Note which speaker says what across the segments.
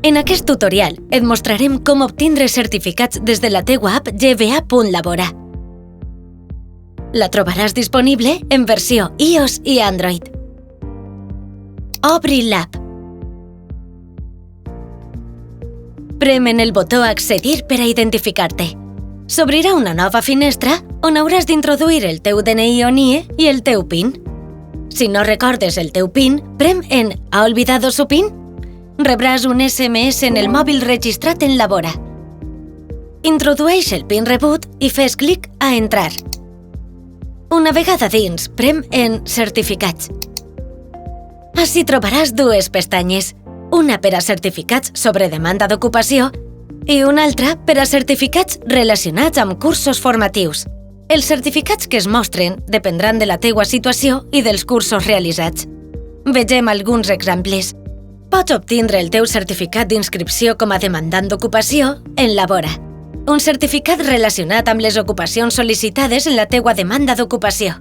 Speaker 1: En aquest tutorial et mostrarem com obtindre certificats des de la teua app gva.labora. La trobaràs disponible en versió iOS i Android. Obri l'app. Prem en el botó Accedir per a identificar-te. S'obrirà una nova finestra on hauràs d'introduir el teu DNI o NIE i el teu PIN. Si no recordes el teu PIN, prem en ¿Ha olvidado su PIN? Rebràs un SMS en el mòbil registrat en Labora. Introdueix el PIN rebut i fes clic a Entrar. Una vegada dins, prem en Certificats. Ací trobaràs dues pestanyes, una per a certificats sobre demanda d'ocupació i una altra per a certificats relacionats amb cursos formatius. Els certificats que es mostren dependran de la teua situació i dels cursos realitzats. Vegem alguns exemples. Pots obtindre el teu certificat d'inscripció com a demandant d'ocupació en Labora. Un certificat relacionat amb les ocupacions sol·licitades en la teua demanda d'ocupació.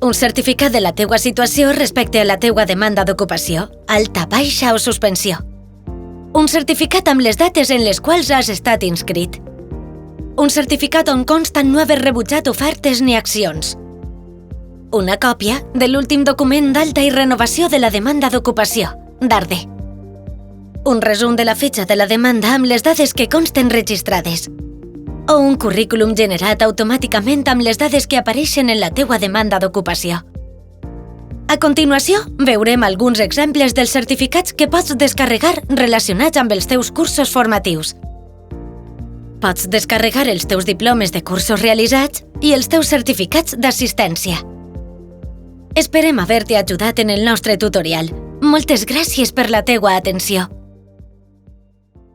Speaker 1: Un certificat de la teua situació respecte a la teua demanda d'ocupació, alta, baixa o suspensió. Un certificat amb les dates en les quals has estat inscrit. Un certificat on consta no haver rebutjat ofertes ni accions. Una còpia de l'últim document d'alta i renovació de la demanda d'ocupació, DARDE. Un resum de la fitxa de la demanda amb les dades que consten registrades. O un currículum generat automàticament amb les dades que apareixen en la teua demanda d'ocupació. A continuació, veurem alguns exemples dels certificats que pots descarregar relacionats amb els teus cursos formatius. Pots descarregar els teus diplomes de cursos realitzats i els teus certificats d'assistència. Esperem haver-te ajudat en el nostre tutorial. Moltes gràcies per la teua atenció.